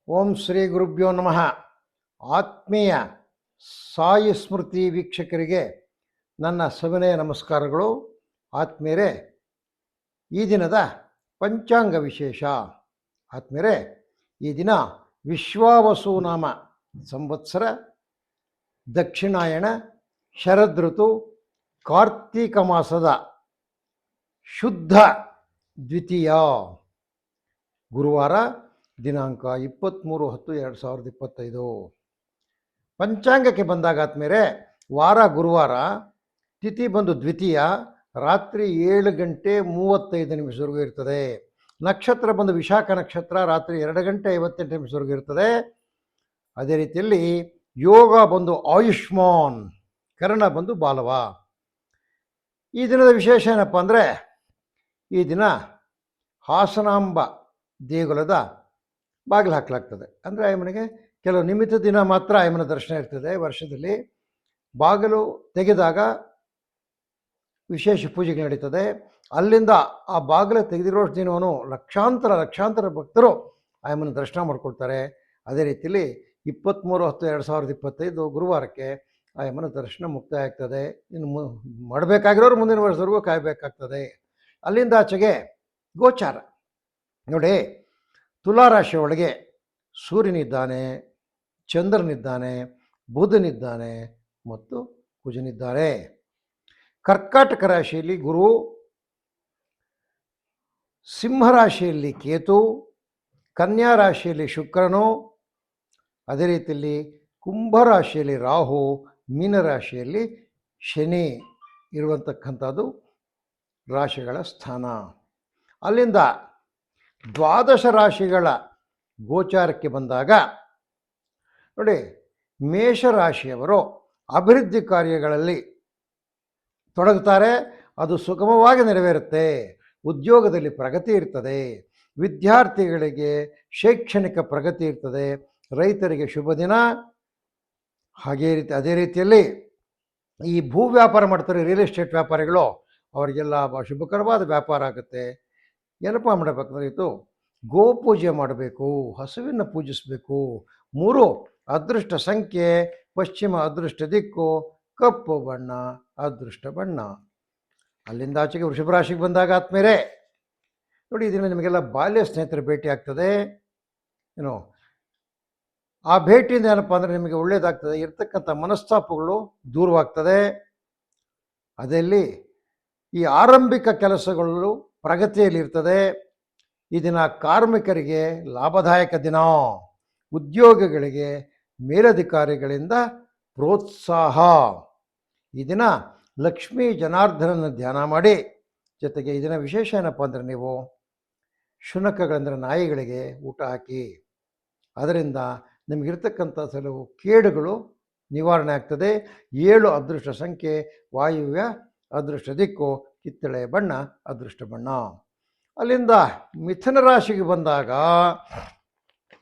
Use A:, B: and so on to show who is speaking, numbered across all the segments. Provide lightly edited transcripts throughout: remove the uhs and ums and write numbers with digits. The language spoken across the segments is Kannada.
A: ಓಂ ಶ್ರೀ ಗುರುಭ್ಯೋ ನಮಃ. ಆತ್ಮೀಯ ಸಾಯಿ ಸ್ಮೃತಿ ವೀಕ್ಷಕರಿಗೆ ನನ್ನ ಸವಿನಯ ನಮಸ್ಕಾರಗಳು. ಆತ್ಮೀಯರೇ, ಈ ದಿನದ ಪಂಚಾಂಗ ವಿಶೇಷ. ಆತ್ಮೀಯರೇ, ಈ ದಿನ ವಿಶ್ವಾವಸುನಾಮ ಸಂವತ್ಸರ, ದಕ್ಷಿಣಾಯಣ, ಶರದ್ ಋತು, ಕಾರ್ತೀಕ ಮಾಸದ ಶುದ್ಧ ದ್ವಿತೀಯ, ಗುರುವಾರ, ದಿನಾಂಕ 23/10/2025. ಪಂಚಾಂಗಕ್ಕೆ ಬಂದಾಗ ಆದ್ಮೇಲೆ ವಾರ ಗುರುವಾರ, ತಿಥಿ ಬಂದು ದ್ವಿತೀಯ, ರಾತ್ರಿ 7:35 ಇರ್ತದೆ. ನಕ್ಷತ್ರ ಬಂದು ವಿಶಾಖ ನಕ್ಷತ್ರ, ರಾತ್ರಿ 2:58 ಇರ್ತದೆ. ಅದೇ ರೀತಿಯಲ್ಲಿ ಯೋಗ ಬಂದು ಆಯುಷ್ಮಾನ್, ಕರ್ಣ ಬಂದು ಬಾಲವ. ಈ ದಿನದ ವಿಶೇಷ ಏನಪ್ಪ ಅಂದರೆ, ಈ ದಿನ ಹಾಸನಾಂಬ ದೇಗುಲದ ಬಾಗಿಲು ಹಾಕಲಾಗ್ತದೆ. ಅಂದರೆ ಆಯಮ್ಮನಿಗೆ ಕೆಲವು ನಿಮಿತ್ತ ದಿನ ಮಾತ್ರ ಆಯಮ್ಮನ ದರ್ಶನ ಇರ್ತದೆ ವರ್ಷದಲ್ಲಿ. ಬಾಗಿಲು ತೆಗೆದಾಗ ವಿಶೇಷ ಪೂಜೆಗೆ ನಡೀತದೆ. ಅಲ್ಲಿಂದ ಆ ಬಾಗಿಲು ತೆಗೆದಿರೋ ದಿನವೂ ಲಕ್ಷಾಂತರ ಭಕ್ತರು ಆಯಮ್ಮನ ದರ್ಶನ ಮಾಡ್ಕೊಳ್ತಾರೆ. ಅದೇ ರೀತಿಯಲ್ಲಿ 23/10/2025 ಗುರುವಾರಕ್ಕೆ ಆಯಮ್ಮನ ದರ್ಶನ ಮುಕ್ತಾಯ ಆಗ್ತದೆ. ಇನ್ನು ಮಾಡಬೇಕಾಗಿರೋರು ಮುಂದಿನ ವರ್ಷದವರೆಗೂ ಕಾಯಬೇಕಾಗ್ತದೆ. ಅಲ್ಲಿಂದ ಆಚೆಗೆ ಗೋಚಾರ ನೋಡಿ, ತುಲಾರಾಶಿ ಒಳಗೆ ಸೂರ್ಯನಿದ್ದಾನೆ, ಚಂದ್ರನಿದ್ದಾನೆ, ಬುಧನಿದ್ದಾನೆ ಮತ್ತು ಕುಜನಿದ್ದಾರೆ. ಕರ್ಕಾಟಕ ರಾಶಿಯಲ್ಲಿ ಗುರು, ಸಿಂಹರಾಶಿಯಲ್ಲಿ ಕೇತು, ಕನ್ಯಾ ರಾಶಿಯಲ್ಲಿ ಶುಕ್ರನು, ಅದೇ ರೀತಿಯಲ್ಲಿ ಕುಂಭರಾಶಿಯಲ್ಲಿ ರಾಹು, ಮೀನರಾಶಿಯಲ್ಲಿ ಶನಿ ಇರುವಂತಕ್ಕಂಥದ್ದು ರಾಶಿಗಳ ಸ್ಥಾನ. ಅಲ್ಲಿಂದ ದ್ವಾದಶ ರಾಶಿಗಳ ಗೋಚಾರಕ್ಕೆ ಬಂದಾಗ ನೋಡಿ, ಮೇಷರಾಶಿಯವರು ಅಭಿವೃದ್ಧಿ ಕಾರ್ಯಗಳಲ್ಲಿ ತೊಡಗುತ್ತಾರೆ. ಅದು ಸುಗಮವಾಗಿ ನೆರವೇರುತ್ತೆ. ಉದ್ಯೋಗದಲ್ಲಿ ಪ್ರಗತಿ ಇರ್ತದೆ. ವಿದ್ಯಾರ್ಥಿಗಳಿಗೆ ಶೈಕ್ಷಣಿಕ ಪ್ರಗತಿ ಇರ್ತದೆ. ರೈತರಿಗೆ ಶುಭ ದಿನ. ಅದೇ ರೀತಿಯಲ್ಲಿ ಈ ಭೂ ವ್ಯಾಪಾರ ಮಾಡ್ತಾರೆ, ರಿಯಲ್ ಎಸ್ಟೇಟ್ ವ್ಯಾಪಾರಿಗಳು, ಅವರಿಗೆಲ್ಲ ಶುಭಕರವಾದ ವ್ಯಾಪಾರ ಆಗುತ್ತೆ. ಏನಪ್ಪ ಮಾಡಬೇಕಂದ್ರೆ, ಇದು ಗೋಪೂಜೆ ಮಾಡಬೇಕು, ಹಸುವಿನ ಪೂಜಿಸಬೇಕು. 3 ಅದೃಷ್ಟ ಸಂಖ್ಯೆ, ಪಶ್ಚಿಮ ಅದೃಷ್ಟ ದಿಕ್ಕು, ಕಪ್ಪು ಬಣ್ಣ ಅದೃಷ್ಟ ಬಣ್ಣ. ಅಲ್ಲಿಂದ ಆಚೆಗೆ ವೃಷಭ ರಾಶಿಗೆ ಬಂದಾಗ ಆದ್ಮೇಲೆ ನೋಡಿ, ಇದನ್ನು ನಿಮಗೆಲ್ಲ ಬಾಲ್ಯ ಸ್ನೇಹಿತರ ಭೇಟಿ ಆಗ್ತದೆ. ಆ ಭೇಟಿಯಿಂದ ಏನಪ್ಪ ಅಂದರೆ ನಿಮಗೆ ಒಳ್ಳೆಯದಾಗ್ತದೆ. ಇರ್ತಕ್ಕಂಥ ಮನಸ್ತಾಪಗಳು ದೂರವಾಗ್ತದೆ. ಅದರಲ್ಲಿ ಈ ಆರಂಭಿಕ ಕೆಲಸಗಳು ಪ್ರಗತಿಯಲ್ಲಿರ್ತದೆ. ಈ ದಿನ ಕಾರ್ಮಿಕರಿಗೆ ಲಾಭದಾಯಕ ದಿನ. ಉದ್ಯೋಗಿಗಳಿಗೆ ಮೇಲಧಿಕಾರಿಗಳಿಂದ ಪ್ರೋತ್ಸಾಹ. ಈ ದಿನ ಲಕ್ಷ್ಮೀ ಜನಾರ್ದನನ ಧ್ಯಾನ ಮಾಡಿ. ಜೊತೆಗೆ ಈ ದಿನ ವಿಶೇಷ ಏನಪ್ಪ ಅಂದರೆ, ನೀವು ಶುನಕಗಳಂದರೆ ನಾಯಿಗಳಿಗೆ ಊಟ ಹಾಕಿ. ಅದರಿಂದ ನಿಮಗಿರ್ತಕ್ಕಂಥ ಕೆಲವು ಕೇಡುಗಳು ನಿವಾರಣೆ ಆಗ್ತದೆ. 7 ಅದೃಷ್ಟ ಸಂಖ್ಯೆ, ವಾಯುವ್ಯ ಅದೃಷ್ಟ ದಿಕ್ಕು, ಕಿತ್ತಳೆ ಬಣ್ಣ ಅದೃಷ್ಟ ಬಣ್ಣ. ಅಲ್ಲಿಂದ ಮಿಥುನ ರಾಶಿಗೆ ಬಂದಾಗ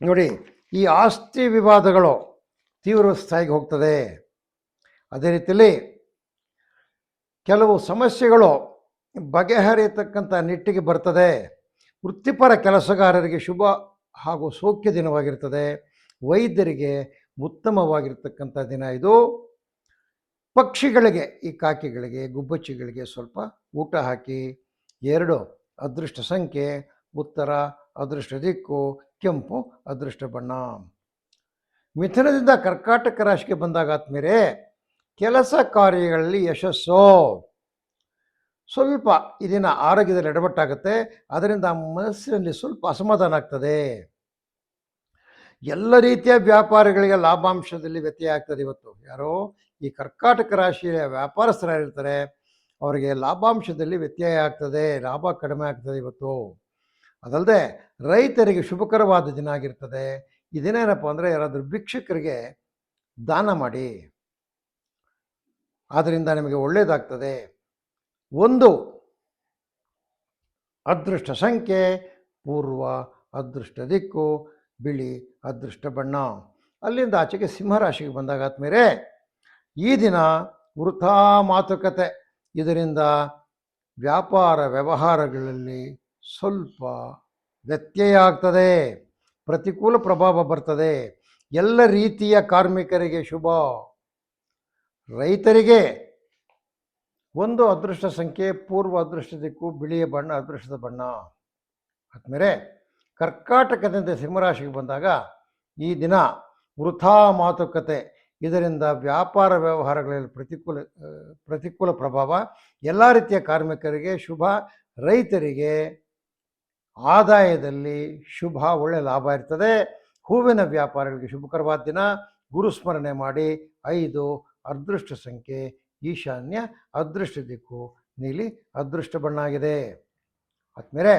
A: ನೋಡಿ, ಈ ಆಸ್ತಿ ವಿವಾದಗಳು ತೀವ್ರ ಸ್ಥಾಯಿಗೆ ಹೋಗ್ತದೆ. ಅದೇ ರೀತಿಯಲ್ಲಿ ಕೆಲವು ಸಮಸ್ಯೆಗಳು ಬಗೆಹರಿಯತಕ್ಕಂಥ ನಿಟ್ಟಿಗೆ ಬರ್ತದೆ. ವೃತ್ತಿಪರ ಕೆಲಸಗಾರರಿಗೆ ಶುಭ ಹಾಗೂ ಸೌಖ್ಯ ದಿನವಾಗಿರ್ತದೆ. ವೈದ್ಯರಿಗೆ ಉತ್ತಮವಾಗಿರ್ತಕ್ಕಂಥ ದಿನ ಇದು. ಪಕ್ಷಿಗಳಿಗೆ, ಈ ಕಾಕಿಗಳಿಗೆ, ಗುಬ್ಬಚ್ಚಿಗಳಿಗೆ ಸ್ವಲ್ಪ ಊಟ ಹಾಕಿ. 2 ಅದೃಷ್ಟ ಸಂಖ್ಯೆ, ಉತ್ತರ ಅದೃಷ್ಟ ದಿಕ್ಕು, ಕೆಂಪು ಅದೃಷ್ಟ ಬಣ್ಣ. ಮಿಥುನದಿಂದ ಕರ್ಕಾಟಕ ರಾಶಿಗೆ ಬಂದಾಗ ಆದ್ಮೇಲೆ ಕೆಲಸ ಕಾರ್ಯಗಳಲ್ಲಿ ಯಶಸ್ಸು. ಸ್ವಲ್ಪ ಇದನ್ನ ಆರೋಗ್ಯದಲ್ಲಿ ಎಡವಟ್ಟಾಗುತ್ತೆ. ಅದರಿಂದ ಮನಸ್ಸಿನಲ್ಲಿ ಸ್ವಲ್ಪ ಅಸಮಾಧಾನ ಆಗ್ತದೆ. ಎಲ್ಲ ರೀತಿಯ ವ್ಯಾಪಾರಿಗಳಿಗೆ ಲಾಭಾಂಶದಲ್ಲಿ ವ್ಯತ್ಯಯ ಆಗ್ತದೆ. ಇವತ್ತು ಯಾರೋ ಈ ಕರ್ಕಾಟಕ ರಾಶಿಯ ವ್ಯಾಪಾರಸ್ಥರಿರ್ತಾರೆ, ಅವರಿಗೆ ಲಾಭಾಂಶದಲ್ಲಿ ವ್ಯತ್ಯಯ ಆಗ್ತದೆ, ಲಾಭ ಕಡಿಮೆ ಆಗ್ತದೆ ಇವತ್ತು. ಅದಲ್ಲದೆ ರೈತರಿಗೆ ಶುಭಕರವಾದ ದಿನ ಆಗಿರ್ತದೆ. ಈ ದಿನ ಏನಪ್ಪ ಅಂದರೆ, ಯಾರಾದರೂ ಭಿಕ್ಷುಕರಿಗೆ ದಾನ ಮಾಡಿ, ಆದ್ದರಿಂದ ನಿಮಗೆ ಒಳ್ಳೆಯದಾಗ್ತದೆ. 1 ಅದೃಷ್ಟ ಸಂಖ್ಯೆ, ಪೂರ್ವ ಅದೃಷ್ಟ ದಿಕ್ಕು, ಬಿಳಿ ಅದೃಷ್ಟ ಬಣ್ಣ. ಅಲ್ಲಿಂದ ಆಚೆಗೆ ಸಿಂಹರಾಶಿಗೆ ಬಂದಾಗ ಆದ್ಮೇಲೆ ಈ ದಿನ ವೃಥಾ ಮಾತುಕತೆ, ಇದರಿಂದ ವ್ಯಾಪಾರ ವ್ಯವಹಾರಗಳಲ್ಲಿ ಸ್ವಲ್ಪ ವ್ಯತ್ಯಯ ಆಗ್ತದೆ. ಪ್ರತಿಕೂಲ ಪ್ರಭಾವ ಬರ್ತದೆ. ಎಲ್ಲ ರೀತಿಯ ಕಾರ್ಮಿಕರಿಗೆ ಶುಭ. ರೈತರಿಗೆ ಒಂದು ಅದೃಷ್ಟ ಸಂಖ್ಯೆ ಪೂರ್ವ ಅದೃಷ್ಟ ದಿಕ್ಕು, ಬಿಳಿಯ ಬಣ್ಣ ಅದೃಷ್ಟದ ಬಣ್ಣ. ಆದಮೇಲೆ ಕರ್ಕಾಟಕದಿಂದ ಸಿಂಹರಾಶಿಗೆ ಬಂದಾಗ ಈ ದಿನ ವೃಥಾ ಮಾತುಕತೆ, ಇದರಿಂದ ವ್ಯಾಪಾರ ವ್ಯವಹಾರಗಳಲ್ಲಿ ಪ್ರತಿಕೂಲ ಪ್ರಭಾವ. ಎಲ್ಲ ರೀತಿಯ ಕಾರ್ಮಿಕರಿಗೆ ಶುಭ. ರೈತರಿಗೆ ಆದಾಯದಲ್ಲಿ ಶುಭ, ಒಳ್ಳೆ ಲಾಭ ಇರ್ತದೆ. ಹೂವಿನ ವ್ಯಾಪಾರಿಗಳಿಗೆ ಶುಭಕರವಾದ ದಿನ. ಗುರುಸ್ಮರಣೆ ಮಾಡಿ. 5 ಅದೃಷ್ಟ ಸಂಖ್ಯೆ ಈಶಾನ್ಯ, ಅದೃಷ್ಟ ದಿಕ್ಕು ನೀಲಿ, ಅದೃಷ್ಟ ಬಣ್ಣ ಆಗಿದೆ. ಆದಮೇಲೆ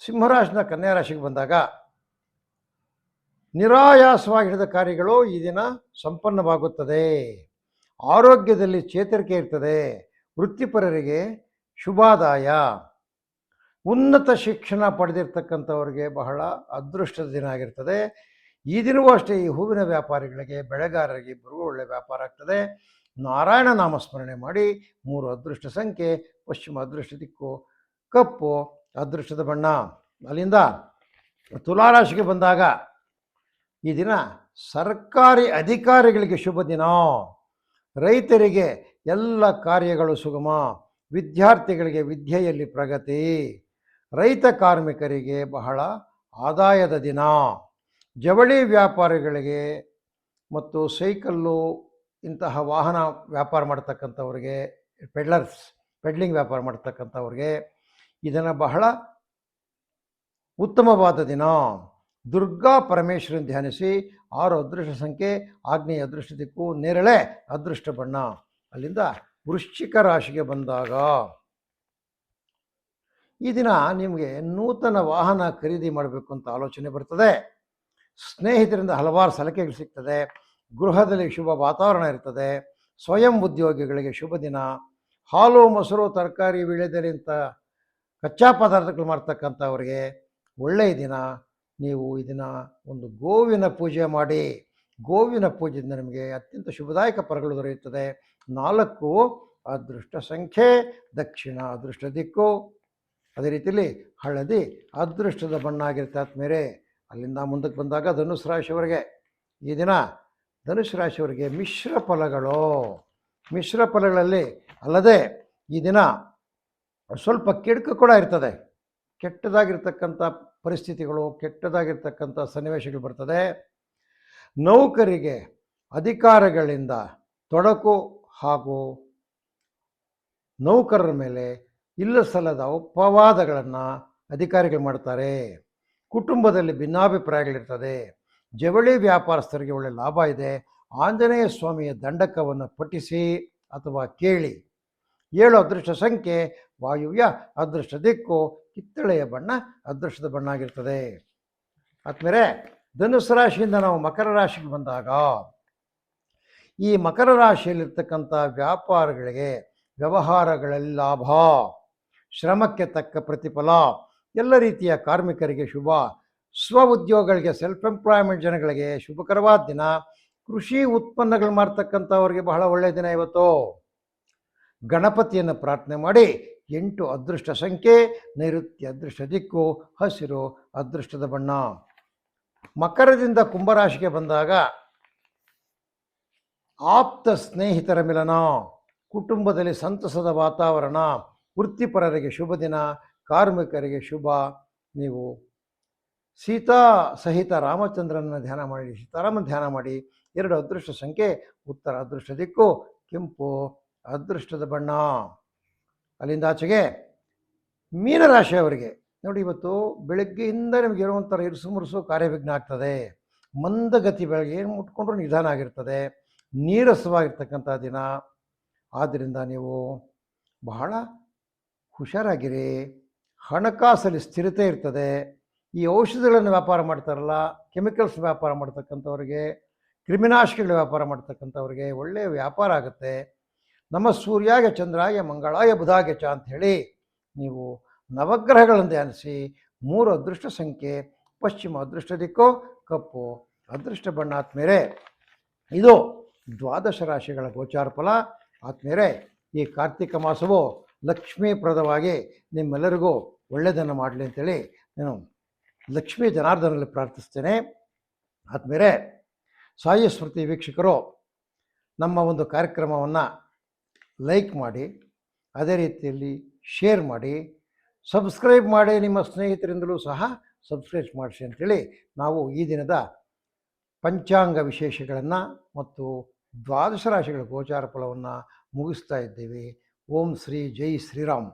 A: ಸಿಂಹರಾಶಿನ ಕನ್ಯಾ ರಾಶಿಗೆ ಬಂದಾಗ ನಿರಾಯಾಸವಾಗಿ ಹಿಡಿದ ಕಾರ್ಯಗಳು ಈ ದಿನ ಸಂಪನ್ನವಾಗುತ್ತದೆ. ಆರೋಗ್ಯದಲ್ಲಿ ಚೇತರಿಕೆ ಇರ್ತದೆ. ವೃತ್ತಿಪರರಿಗೆ ಶುಭಾದಾಯ. ಉನ್ನತ ಶಿಕ್ಷಣ ಪಡೆದಿರ್ತಕ್ಕಂಥವ್ರಿಗೆ ಬಹಳ ಅದೃಷ್ಟದ ದಿನ ಆಗಿರ್ತದೆ. ಈ ದಿನವೂ ಅಷ್ಟೇ ಈ ಹೂವಿನ ವ್ಯಾಪಾರಿಗಳಿಗೆ, ಬೆಳೆಗಾರರಿಗೆ ಇಬ್ಬರಿಗೂ ಒಳ್ಳೆಯ ವ್ಯಾಪಾರ ಆಗ್ತದೆ. ನಾರಾಯಣ ನಾಮಸ್ಮರಣೆ ಮಾಡಿ. 3 ಅದೃಷ್ಟ ಸಂಖ್ಯೆ ಪಶ್ಚಿಮ, ಅದೃಷ್ಟ ದಿಕ್ಕು ಕಪ್ಪು, ಅದೃಷ್ಟದ ಬಣ್ಣ. ಅಲ್ಲಿಂದ ತುಲಾರಾಶಿಗೆ ಬಂದಾಗ ಈ ದಿನ ಸರ್ಕಾರಿ ಅಧಿಕಾರಿಗಳಿಗೆ ಶುಭ ದಿನ. ರೈತರಿಗೆ ಎಲ್ಲ ಕಾರ್ಯಗಳು ಸುಗಮ. ವಿದ್ಯಾರ್ಥಿಗಳಿಗೆ ವಿದ್ಯೆಯಲ್ಲಿ ಪ್ರಗತಿ. ರೈತ ಕಾರ್ಮಿಕರಿಗೆ ಬಹಳ ಆದಾಯದ ದಿನ. ಜವಳಿ ವ್ಯಾಪಾರಿಗಳಿಗೆ ಮತ್ತು ಸೈಕಲ್ಲು ಇಂತಹ ವಾಹನ ವ್ಯಾಪಾರ ಮಾಡ್ತಕ್ಕಂಥವ್ರಿಗೆ, ಪೆಡ್ಲಿಂಗ್ ವ್ಯಾಪಾರ ಮಾಡ್ತಕ್ಕಂಥವ್ರಿಗೆ ಇದನ್ನು ಬಹಳ ಉತ್ತಮವಾದ ದಿನ. ದುರ್ಗಾ ಪರಮೇಶ್ವರನ್ ಧ್ಯಾನಿಸಿ. 6 ಅದೃಷ್ಟ ಸಂಖ್ಯೆ ಆಗ್ನೇಯ, ಅದೃಷ್ಟ ದಿಕ್ಕು ನೇರಳೆ, ಅದೃಷ್ಟ ಬಣ್ಣ. ಅಲ್ಲಿಂದ ವೃಶ್ಚಿಕ ರಾಶಿಗೆ ಬಂದಾಗ ಈ ದಿನ ನಿಮಗೆ ನೂತನ ವಾಹನ ಖರೀದಿ ಮಾಡಬೇಕು ಅಂತ ಆಲೋಚನೆ ಬರ್ತದೆ. ಸ್ನೇಹಿತರಿಂದ ಹಲವಾರು ಸಲಹೆಗಳು ಸಿಗ್ತದೆ. ಗೃಹದಲ್ಲಿ ಶುಭ ವಾತಾವರಣ ಇರ್ತದೆ. ಸ್ವಯಂ ಉದ್ಯೋಗಿಗಳಿಗೆ ಶುಭ ದಿನ. ಹಾಲು, ಮೊಸರು, ತರಕಾರಿ, ವೀಳ್ಯದೆಲೆ ಇಂಥ ಕಚ್ಚಾ ಪದಾರ್ಥಗಳು ಮಾಡ್ತಕ್ಕಂಥವ್ರಿಗೆ ಒಳ್ಳೆಯ ದಿನ. ನೀವು ಇದನ್ನು ಒಂದು ಗೋವಿನ ಪೂಜೆ ಮಾಡಿ. ಗೋವಿನ ಪೂಜೆಯಿಂದ ನಿಮಗೆ ಅತ್ಯಂತ ಶುಭದಾಯಕ ಫಲಗಳು ದೊರೆಯುತ್ತದೆ. 4 ಅದೃಷ್ಟ ಸಂಖ್ಯೆ ದಕ್ಷಿಣ, ಅದೃಷ್ಟ ದಿಕ್ಕು. ಅದೇ ರೀತಿಯಲ್ಲಿ ಹಳದಿ ಅದೃಷ್ಟದ ಬಣ್ಣ ಆಗಿರುತ್ತೆ. ಆದಮೇಲೆ ಅಲ್ಲಿಂದ ಮುಂದಕ್ಕೆ ಬಂದಾಗ ಧನುಸು ರಾಶಿಯವರಿಗೆ ಈ ದಿನ, ಧನುಸು ರಾಶಿಯವರಿಗೆ ಮಿಶ್ರ ಫಲಗಳಲ್ಲಿ ಅಲ್ಲದೆ ಈ ದಿನ ಸ್ವಲ್ಪ ಕೆಡುಕು ಕೂಡ ಇರ್ತದೆ. ಕೆಟ್ಟದಾಗಿರ್ತಕ್ಕಂಥ ಪರಿಸ್ಥಿತಿಗಳು, ಕೆಟ್ಟದಾಗಿರ್ತಕ್ಕಂಥ ಸನ್ನಿವೇಶಗಳು ಬರ್ತದೆ. ನೌಕರಿಗೆ ಅಧಿಕಾರಿಗಳಿಂದ ತೊಡಕು ಹಾಗೂ ನೌಕರರ ಮೇಲೆ ಇಲ್ಲ ಸಲ್ಲದ ಅಪವಾದಗಳನ್ನು ಅಧಿಕಾರಿಗಳು ಮಾಡ್ತಾರೆ. ಕುಟುಂಬದಲ್ಲಿ ಭಿನ್ನಾಭಿಪ್ರಾಯಗಳಿರ್ತದೆ. ಜವಳಿ ವ್ಯಾಪಾರಸ್ಥರಿಗೆ ಒಳ್ಳೆಯ ಲಾಭ ಇದೆ. ಆಂಜನೇಯ ಸ್ವಾಮಿಯ ದಂಡಕವನ್ನು ಪಠಿಸಿ ಅಥವಾ ಕೇಳಿ. 7 ಅದೃಷ್ಟ ಸಂಖ್ಯೆ ವಾಯುವ್ಯ, ಅದೃಷ್ಟ ದಿಕ್ಕು ಕಿತ್ತಳೆಯ ಬಣ್ಣ, ಅದೃಷ್ಟದ ಬಣ್ಣ ಆಗಿರ್ತದೆ. ಆದಮೇಲೆ ಧನುಸು ರಾಶಿಯಿಂದ ನಾವು ಮಕರ ರಾಶಿಗೆ ಬಂದಾಗ ಈ ಮಕರ ರಾಶಿಯಲ್ಲಿರ್ತಕ್ಕಂಥ ವ್ಯಾಪಾರಗಳಿಗೆ ವ್ಯವಹಾರಗಳಲ್ಲಿ ಲಾಭ, ಶ್ರಮಕ್ಕೆ ತಕ್ಕ ಪ್ರತಿಫಲ. ಎಲ್ಲ ರೀತಿಯ ಕಾರ್ಮಿಕರಿಗೆ ಶುಭ. ಸ್ವ ಉದ್ಯೋಗಗಳಿಗೆ, ಸೆಲ್ಫ್ ಎಂಪ್ಲಾಯ್ಮೆಂಟ್ ಜನಗಳಿಗೆ ಶುಭಕರವಾದ ದಿನ. ಕೃಷಿ ಉತ್ಪನ್ನಗಳು ಮಾಡ್ತಕ್ಕಂಥವ್ರಿಗೆ ಬಹಳ ಒಳ್ಳೆಯ ದಿನ ಇವತ್ತು. ಗಣಪತಿಯನ್ನು ಪ್ರಾರ್ಥನೆ ಮಾಡಿ. 8 ಅದೃಷ್ಟ ಸಂಖ್ಯೆ ನೈಋತ್ಯ, ಅದೃಷ್ಟ ದಿಕ್ಕು ಹಸಿರು, ಅದೃಷ್ಟದ ಬಣ್ಣ. ಮಕರದಿಂದ ಕುಂಭರಾಶಿಗೆ ಬಂದಾಗ ಆಪ್ತ ಸ್ನೇಹಿತರ ಮಿಲನ, ಕುಟುಂಬದಲ್ಲಿ ಸಂತಸದ ವಾತಾವರಣ. ವೃತ್ತಿಪರರಿಗೆ ಶುಭ ದಿನ. ಕಾರ್ಮಿಕರಿಗೆ ಶುಭ. ನೀವು ಸೀತಾ ಸಹಿತ ರಾಮಚಂದ್ರನ ಧ್ಯಾನ ಮಾಡಿ, ಸೀತಾರಾಮನ ಧ್ಯಾನ ಮಾಡಿ. 2 ಅದೃಷ್ಟ ಸಂಖ್ಯೆ ಉತ್ತರ, ಅದೃಷ್ಟ ದಿಕ್ಕು ಕೆಂಪು, ಅದೃಷ್ಟದ ಬಣ್ಣ. ಅಲ್ಲಿಂದ ಆಚೆಗೆ ಮೀನರಾಶಿಯವರಿಗೆ ನೋಡಿ, ಇವತ್ತು ಬೆಳಗ್ಗೆಯಿಂದ ನಿಮಗೆ ಏನೋ ಒಂಥರ ಇರುಸು ಮುರುಸು ಕಾರ್ಯವಿಘ್ನ ಆಗ್ತದೆ. ಮಂದಗತಿ, ಬೆಳಗ್ಗೆ ಏನು ಮುಟ್ಕೊಂಡ್ರೂ ನಿಧಾನ ಆಗಿರ್ತದೆ. ನೀರಸವಾಗಿರ್ತಕ್ಕಂಥ ದಿನ. ಆದ್ದರಿಂದ ನೀವು ಬಹಳ ಹುಷಾರಾಗಿರಿ. ಹಣಕಾಸಲ್ಲಿ ಸ್ಥಿರತೆ ಇರ್ತದೆ. ಈ ಔಷಧಿಗಳನ್ನು ವ್ಯಾಪಾರ ಮಾಡ್ತಾರಲ್ಲ, ಕೆಮಿಕಲ್ಸ್ ವ್ಯಾಪಾರ ಮಾಡ್ತಕ್ಕಂಥವ್ರಿಗೆ, ಕ್ರಿಮಿನಾಶಕಗಳ ವ್ಯಾಪಾರ ಮಾಡ್ತಕ್ಕಂಥವ್ರಿಗೆ ಒಳ್ಳೆಯ ವ್ಯಾಪಾರ ಆಗುತ್ತೆ. ನಮ್ಮ ಸೂರ್ಯಾಯ ಚಂದ್ರಾಯ ಮಂಗಳಾಯ ಬುಧಾಯ ಚ ಅಂಥೇಳಿ ನೀವು ನವಗ್ರಹಗಳನ್ನು ಧ್ಯಾನಿಸಿ. 3 ಅದೃಷ್ಟ ಸಂಖ್ಯೆ ಪಶ್ಚಿಮ, ಅದೃಷ್ಟ ದಿಕ್ಕು ಕಪ್ಪು, ಅದೃಷ್ಟ ಬಣ್ಣ. ಆದಮೇಲೆ ಇದು 12 ರಾಶಿಗಳ ಗೋಚಾರ ಫಲ. ಆದಮೇಲೆ ಈ ಕಾರ್ತಿಕ ಮಾಸವು ಲಕ್ಷ್ಮೀಪ್ರದವಾಗಿ ನಿಮ್ಮೆಲ್ಲರಿಗೂ ಒಳ್ಳೆಯದನ್ನು ಮಾಡಲಿ ಅಂತೇಳಿ ನಾನು ಲಕ್ಷ್ಮೀ ಜನಾರ್ದನಲ್ಲಿ ಪ್ರಾರ್ಥಿಸ್ತೇನೆ. ಆದಮೇಲೆ ಸಾಯಿ ಸ್ಮೃತಿ ವೀಕ್ಷಕರು ನಮ್ಮ ಒಂದು ಕಾರ್ಯಕ್ರಮವನ್ನು ಲೈಕ್ ಮಾಡಿ, ಅದೇ ರೀತಿಯಲ್ಲಿ ಶೇರ್ ಮಾಡಿ, ಸಬ್ಸ್ಕ್ರೈಬ್ ಮಾಡಿ, ನಿಮ್ಮ ಸ್ನೇಹಿತರಿಂದಲೂ ಸಹ ಸಬ್ಸ್ಕ್ರೈಬ್ ಮಾಡಿಸಿ ಅಂಥೇಳಿ ನಾವು ಈ ದಿನದ ಪಂಚಾಂಗ ವಿಶೇಷಗಳನ್ನು ಮತ್ತು ದ್ವಾದಶ ರಾಶಿಗಳ ಗೋಚಾರ ಫಲವನ್ನು ಮುಗಿಸ್ತಾ ಇದ್ದೇವೆ. ಓಂ ಶ್ರೀ ಜೈ ಶ್ರೀರಾಮ್.